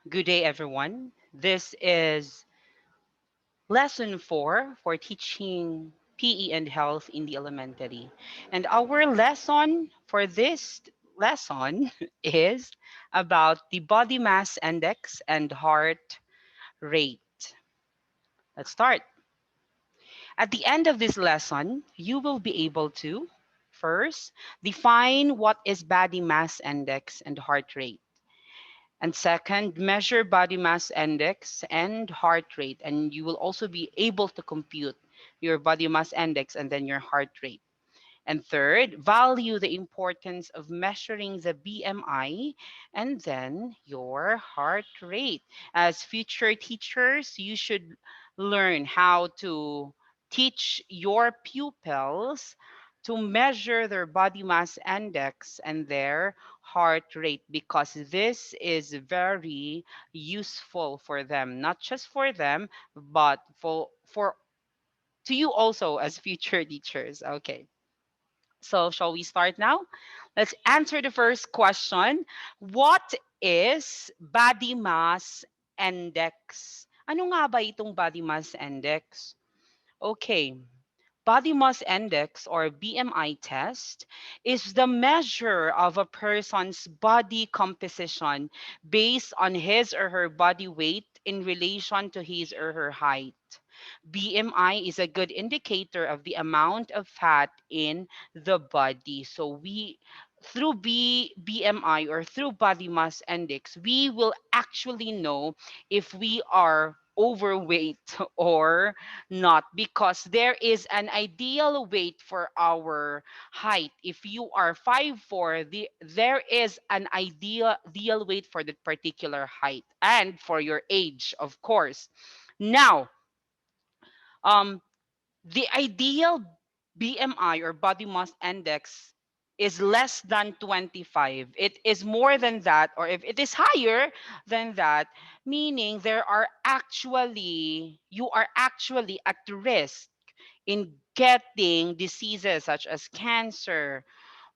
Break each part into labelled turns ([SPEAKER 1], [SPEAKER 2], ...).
[SPEAKER 1] Good day, everyone. This is lesson 4 for teaching PE and health in the elementary. And our lesson for this lesson is about the body mass index and heart rate. Let's start. At the end of this lesson, you will be able to first define what is body mass index and heart rate. And second, measure body mass index and heart rate. And you will also be able to compute your body mass index and then your heart rate. And third, value the importance of measuring the BMI and then your heart rate. As future teachers, you should learn how to teach your pupils to measure their body mass index and their heart rate because this is very useful for them, not just for them, but for to you also as future teachers. Okay. So, shall we start now? Let's answer the first question. What is body mass index? Ano nga ba itong body mass index? Okay. Body mass index or BMI test is the measure of a person's body composition based on his or her body weight in relation to his or her height. BMI is a good indicator of the amount of fat in the body. So through BMI or through body mass index, we will actually know if we are overweight or not because there is an ideal weight for our height. If you are 5'4", there is an ideal weight for that particular height and for your age, of course. Now, um, the ideal BMI or body mass index is less than 25. It is more than that, or if it is higher than that, meaning you are actually at risk in getting diseases such as cancer.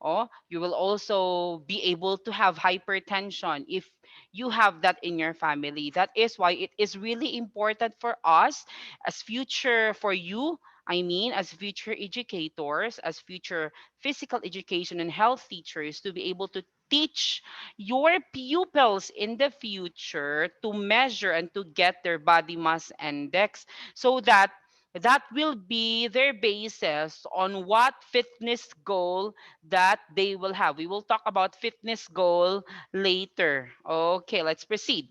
[SPEAKER 1] Oh, you will also be able to have hypertension if you have that in your family. That is why it is really important for us as future for you. I mean, as future educators, as future physical education and health teachers, to be able to teach your pupils in the future to measure and to get their body mass index so that that will be their basis on what fitness goal that they will have. We will talk about fitness goal later. Okay, let's proceed.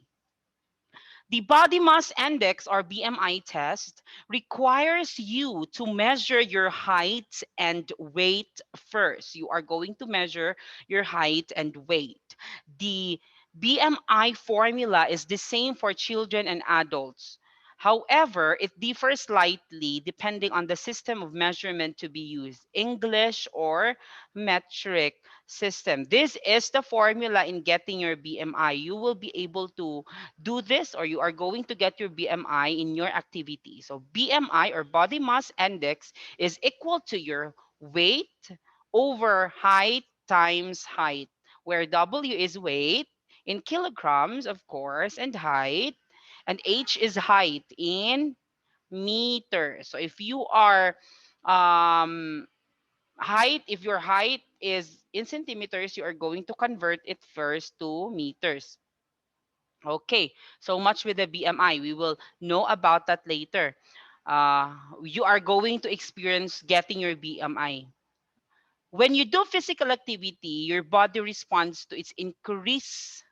[SPEAKER 1] The body mass index or BMI test requires you to measure your height and weight first. You are going to measure your height and weight. The BMI formula is the same for children and adults. However, it differs slightly depending on the system of measurement to be used, English or metric system. This is the formula in getting your BMI. You will be able to do this or you are going to get your BMI in your activity. So BMI or body mass index is equal to your weight over height times height, where W is weight in kilograms, of course, and height, and H is height in meters. So if you are um, if your height is in centimeters, you are going to convert it first to meters. Okay, so much with the BMI. We will know about that later. You are going to experience getting your BMI. When you do physical activity, your body responds to its increased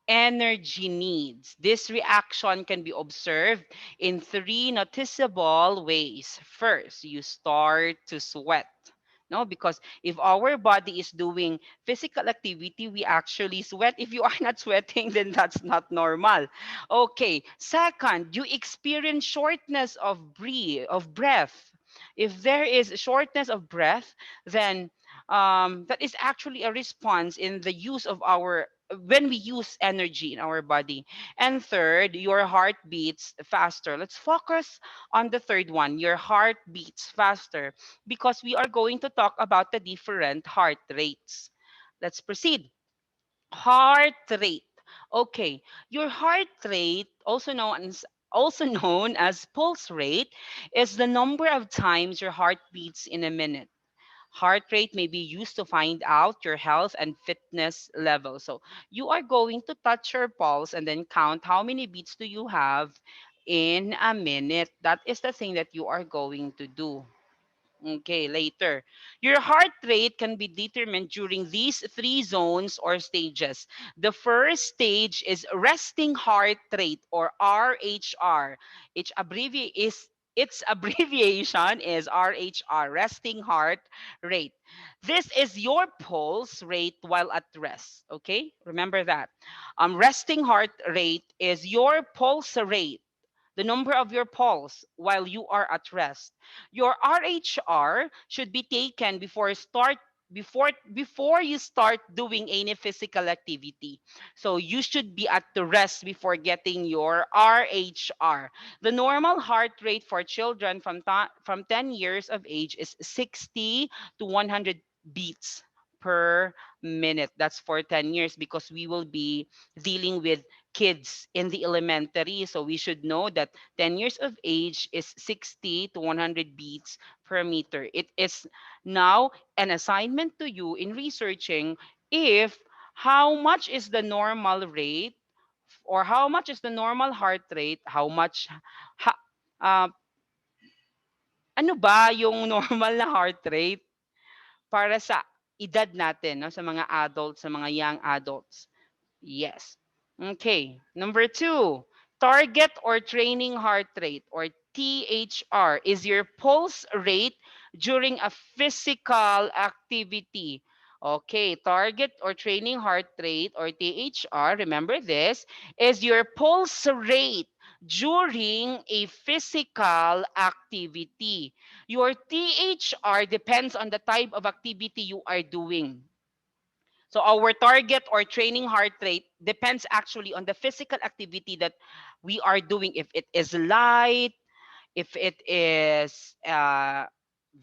[SPEAKER 1] energy needs. This reaction can be observed in three noticeable ways. First, you start to sweat. No, because if our body is doing physical activity, we actually sweat. If you are not sweating, then that's not normal. Okay. Second, you experience shortness of breath. If there is shortness of breath, then that is actually a response in the use of our when we use energy in our body. And third, your heart beats faster. Let's focus on the third one. Your heart beats faster because we are going to talk about the different heart rates. Let's proceed. Heart rate. Okay, your heart rate, also known as pulse rate, is the number of times your heart beats in a minute. Heart rate may be used to find out your health and fitness level. So you are going to touch your pulse and then count how many beats do you have in a minute. That is the thing that you are going to do. Okay, later. Your heart rate can be determined during these three zones or stages. The first stage is resting heart rate, or RHR. Its abbreviation is RHR, resting heart rate. This is your pulse rate while at rest. Okay, remember that. Resting heart rate is your pulse rate, the number of your pulse while you are at rest. Your RHR should be taken before you start doing any physical activity. So you should be at the rest before getting your RHR. The normal heart rate for children from 10 years of age is 60 to 100 beats per minute. That's for 10 years because we will be dealing with kids in the elementary. So we should know that 10 years of age is 60 to 100 beats per meter. It is now an assignment to you in researching if how much is the normal rate, or how much is the normal heart rate, how much ha, uh, ano ba yung normal na heart rate para sa edad natin, no, sa mga adults, sa mga young adults. Yes. Okay. Number two, target or training heart rate, or THR, is your pulse rate during a physical activity. Okay, target or training heart rate, or THR, remember this, is your pulse rate during a physical activity. Your THR depends on the type of activity you are doing. So our target or training heart rate depends actually on the physical activity that we are doing. If it is light, if it is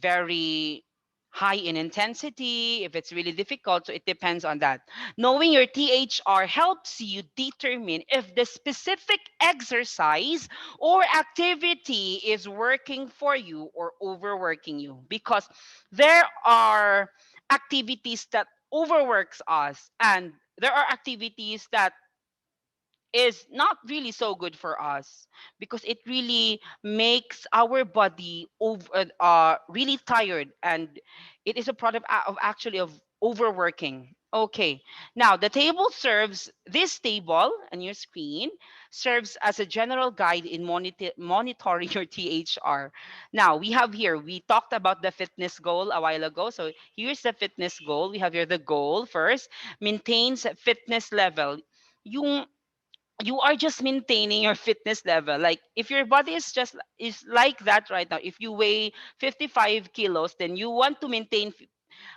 [SPEAKER 1] very high in intensity, if it's really difficult. So it depends on that. Knowing your THR helps you determine if the specific exercise or activity is working for you or overworking you. Because there are activities that overworks us, and there are activities that is not really so good for us because it really makes our body really tired, and it is a product of actually of overworking. Okay, now the table serves this table on your screen serves as a general guide in monitoring your THR. Now we have here, we talked about the fitness goal a while ago. So here's the fitness goal. We have here the goal first: maintains fitness level. Yung you are just maintaining your fitness level. Like if your body is like that right now, if you weigh 55 kilos, then you want to maintain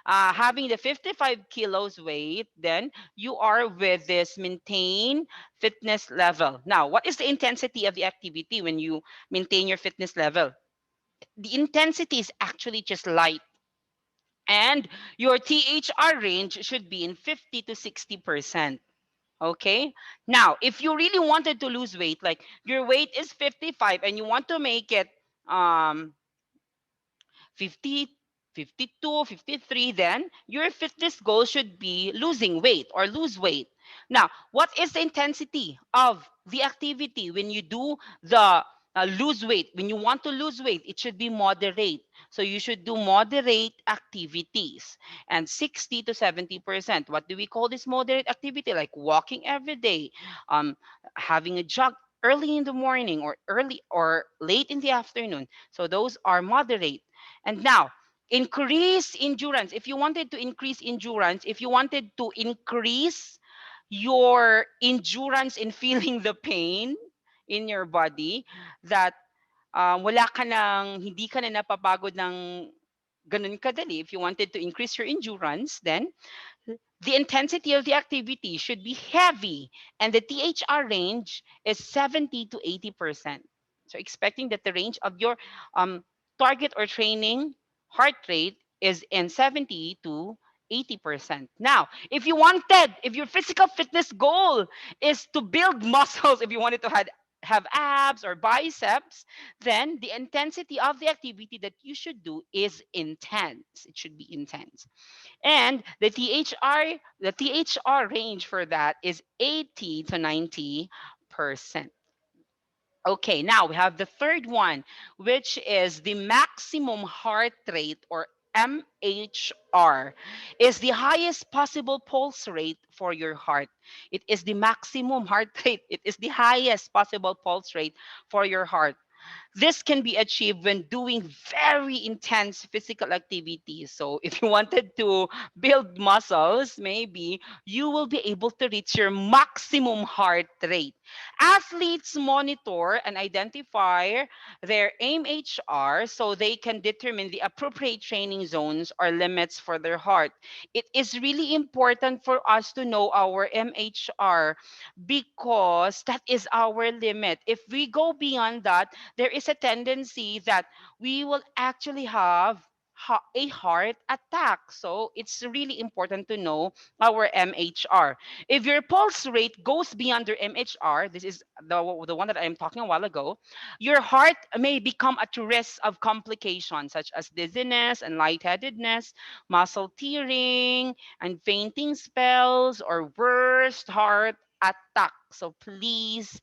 [SPEAKER 1] having the 55 kilos weight, then you are with this maintain fitness level. Now, what is the intensity of the activity when you maintain your fitness level? The intensity is actually just light, and your THR range should be in 50 to 60%. Okay. Now, if you really wanted to lose weight, like your weight is 55 and you want to make it um 50, 52, 53, then your fitness goal should be losing weight or lose weight. Now, what is the intensity of the activity when you do the lose weight? When you want to lose weight, it should be moderate. So you should do moderate activities, and 60 to 70%. What do we call this moderate activity? Like walking every day, um, having a jog early in the morning or early or late in the afternoon. So those are moderate. And now, increase endurance. If you wanted to increase endurance, if you wanted to increase your endurance in feeling the pain in your body, that wala ka nang, hindi ka na napapagod ng ganun kadali. If you wanted to increase your endurance, then the intensity of the activity should be heavy, and the THR range is 70 to 80%. So expecting that the range of your um, target or training heart rate is in 70 to 80%. Now, if your physical fitness goal is to build muscles, if you wanted to have abs or biceps, then the intensity of the activity that you should do is intense. It should be intense. And the THR range for that is 80 to 90%. Okay, now we have the third one, which is the maximum heart rate, or MHR, is the highest possible pulse rate for your heart. It is the maximum heart rate. It is the highest possible pulse rate for your heart. This can be achieved when doing very intense physical activities. So, if you wanted to build muscles, maybe you will be able to reach your maximum heart rate. Athletes monitor and identify their MHR so they can determine the appropriate training zones or limits for their heart. It is really important for us to know our MHR because that is our limit. If we go beyond that, there is a tendency that we will actually have a heart attack. So it's really important to know our MHR. If your pulse rate goes beyond your MHR, this is the one that I'm talking a while ago, your heart may become at risk of complications such as dizziness and lightheadedness, muscle tearing, and fainting spells, or worst, heart attack. So please,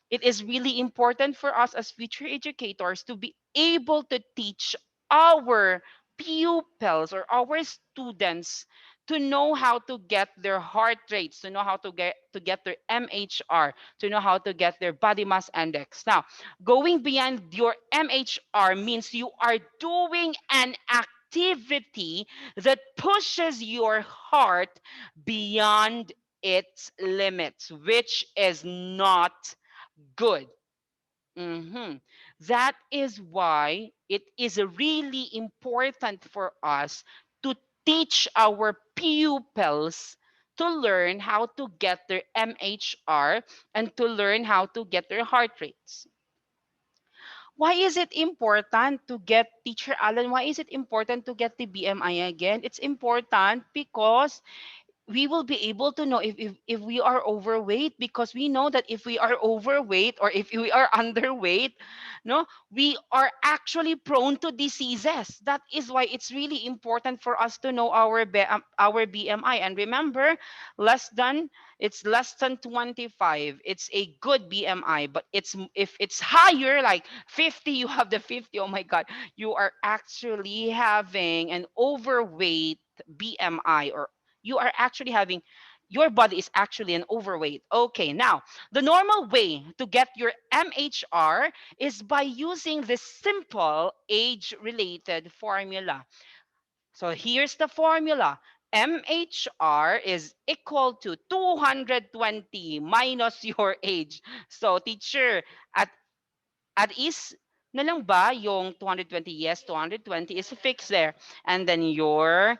[SPEAKER 1] it is really important for us as future educators to be able to teach our pupils or our students to know how to get their heart rates, to know how to get their MHR, to know how to get their body mass index. Now, going beyond your MHR means you are doing an activity that pushes your heart beyond its limits, which is not good. Mhm. That is why it is really important for us to teach our pupils to learn how to get their MHR and to learn how to get their heart rates. Why is it important to get, Teacher Alan, why is it important to get the BMI again? It's important because we will be able to know if we are overweight, because we know that if we are overweight or if we are underweight, no, we are actually prone to diseases. That is why it's really important for us to know our BMI. And remember, less than it's less than 25, it's a good BMI. But if it's higher, like 50, you have the 50, oh my god, you are actually having an overweight BMI, or you are actually having, your body is actually an overweight. Okay, now the normal way to get your MHR is by using this simple age related formula. So here's the formula. MHR is equal to 220 minus your age. So teacher, at is na lang ba yung 220? Yes, 220 is fixed there. And then your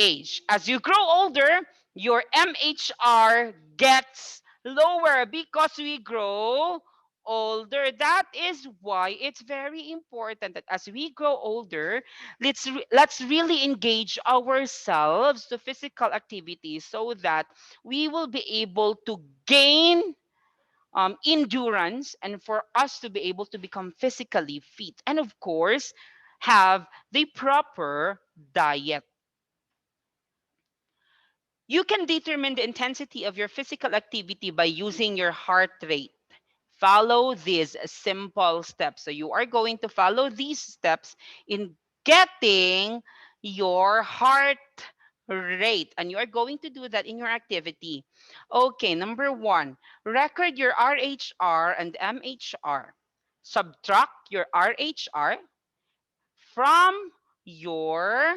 [SPEAKER 1] age. As you grow older, your MHR gets lower because we grow older. That is why it's very important that as we grow older, let's really engage ourselves to physical activities so that we will be able to gain endurance, and for us to be able to become physically fit, and of course have the proper diet. You can determine the intensity of your physical activity by using your heart rate. Follow these simple steps. So you are going to follow these steps in getting your heart rate, and you are going to do that in your activity. Okay, number one, record your RHR and MHR. Subtract your RHR from your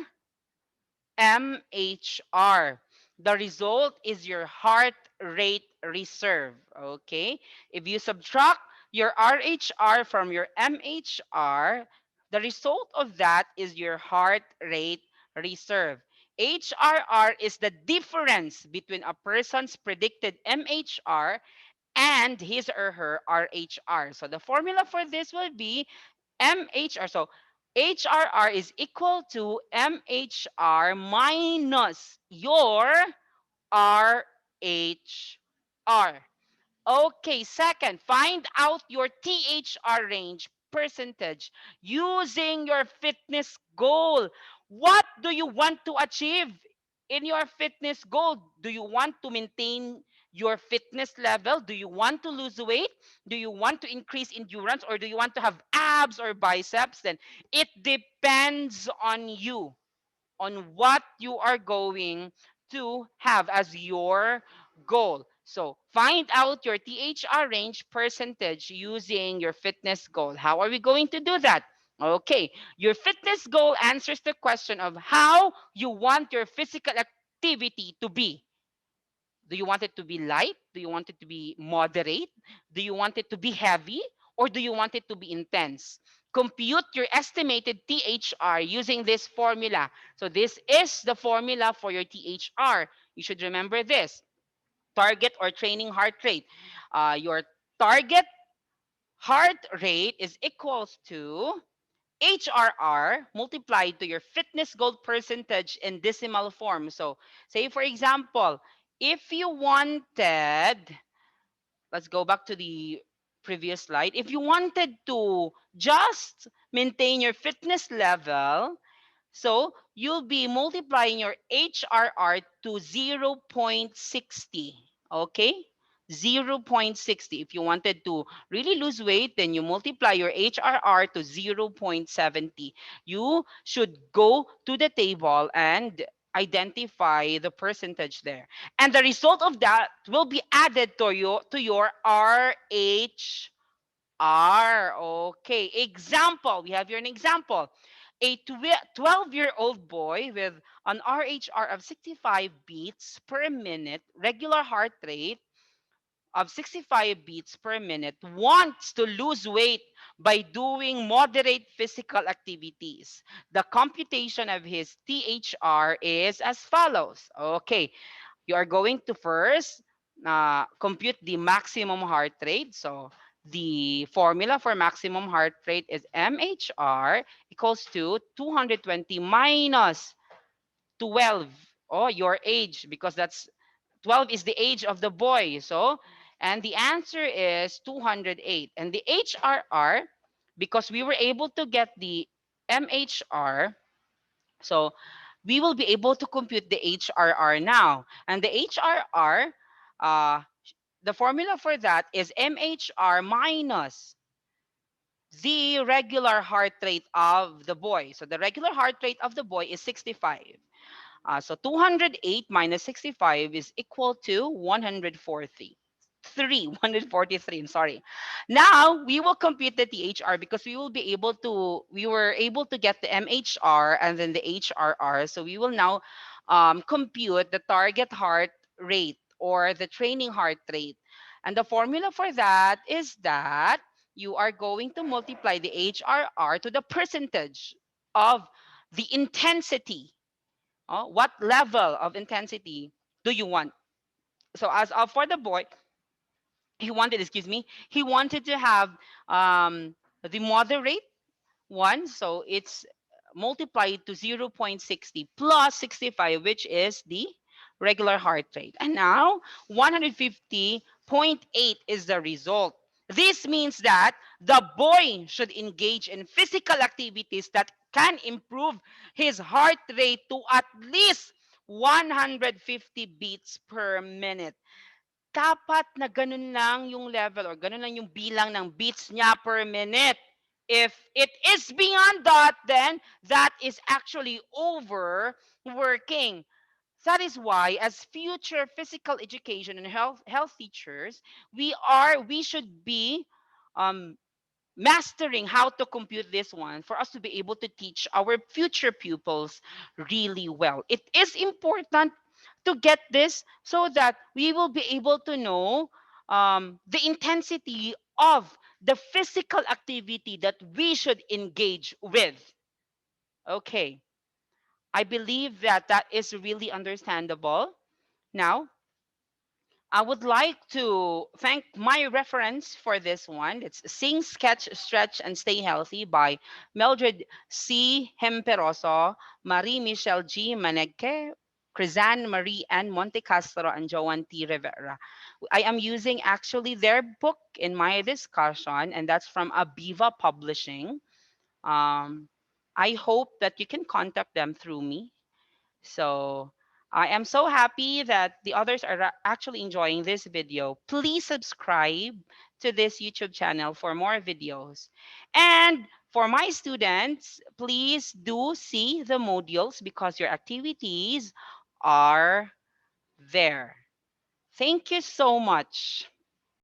[SPEAKER 1] MHR. The result is your heart rate reserve. Okay. If you subtract your RHR from your MHR, the result of that is your heart rate reserve. HRR is the difference between a person's predicted MHR and his or her RHR. So the formula for this will be MHR. So HRR is equal to MHR minus your RHR. Okay, second, find out your THR range percentage using your fitness goal. What do you want to achieve in your fitness goal? Do you want to maintain your fitness level? Do you want to lose weight? Do you want to increase endurance? Or do you want to have abs or biceps? Then it depends on you, on what you are going to have as your goal. So find out your THR range percentage using your fitness goal. How are we going to do that? Okay, your fitness goal answers the question of how you want your physical activity to be. Do you want it to be light? Do you want it to be moderate? Do you want it to be heavy? Or do you want it to be intense? Compute your estimated THR using this formula. So this is the formula for your THR. You should remember this. Target or training heart rate. Your target heart rate is equals to HRR multiplied to your fitness goal percentage in decimal form. So say for example, if you wanted, let's go back to the previous slide. If you wanted to just maintain your fitness level, so you'll be multiplying your HRR to 0.60. Okay? 0.60. If you wanted to really lose weight, then you multiply your HRR to 0.70. You should go to the table and identify the percentage there. And the result of that will be added to your RH. Okay. Example. We have here an example. A 12-year-old boy with an RHR of 65 beats per minute, regular heart rate of 65 beats per minute, wants to lose weight by doing moderate physical activities. The computation of his THR is as follows. Okay. You are going to first compute the maximum heart rate. So the formula for maximum heart rate is MHR equals to 220 minus 12. Oh, your age, because that's 12 is the age of the boy. So, and the answer is 208. And the HRR, because we were able to get the MHR, so we will be able to compute the HRR now. And the HRR, uh, the formula for that is MHR minus the regular heart rate of the boy. So the regular heart rate of the boy is 65. So 208 minus 65 is equal to 140. 143, I'm sorry. Now we will compute the THR because we were able to get the MHR and then the HRR. So we will now compute the target heart rate or the training heart rate. And the formula for that is that you are going to multiply the HRR to the percentage of the intensity. What level of intensity do you want? So as for the boy, he wanted to have the moderate one. So it's multiplied to 0.60 plus 65, which is the regular heart rate. And now 150.8 is the result. This means that the boy should engage in physical activities that can improve his heart rate to at least 150 beats per minute. Dapat na ganun lang yung level or ganun lang yung bilang ng beats niya per minute. If it is beyond that, then that is actually overworking. That is why, as future physical education and health teachers, we should be um, mastering how to compute this one for us to be able to teach our future pupils really well. It is important to get this so that we will be able to know the intensity of the physical activity that we should engage with. Okay, I believe that that is really understandable. Now, I would like to thank my reference for this one. It's Sing, Sketch, Stretch, and Stay Healthy by Mildred C. Hemperoso, Marie Michelle G. Manegke, Crizan Marie N. Monte Castro, and Joan T. Rivera. I am using actually their book in my discussion, and that's from Abiva Publishing. Um, I hope that you can contact them through me. So I am so happy that the others are actually enjoying this video. Please subscribe to this YouTube channel for more videos. And for my students, please do see the modules because your activities are there. Thank you so much.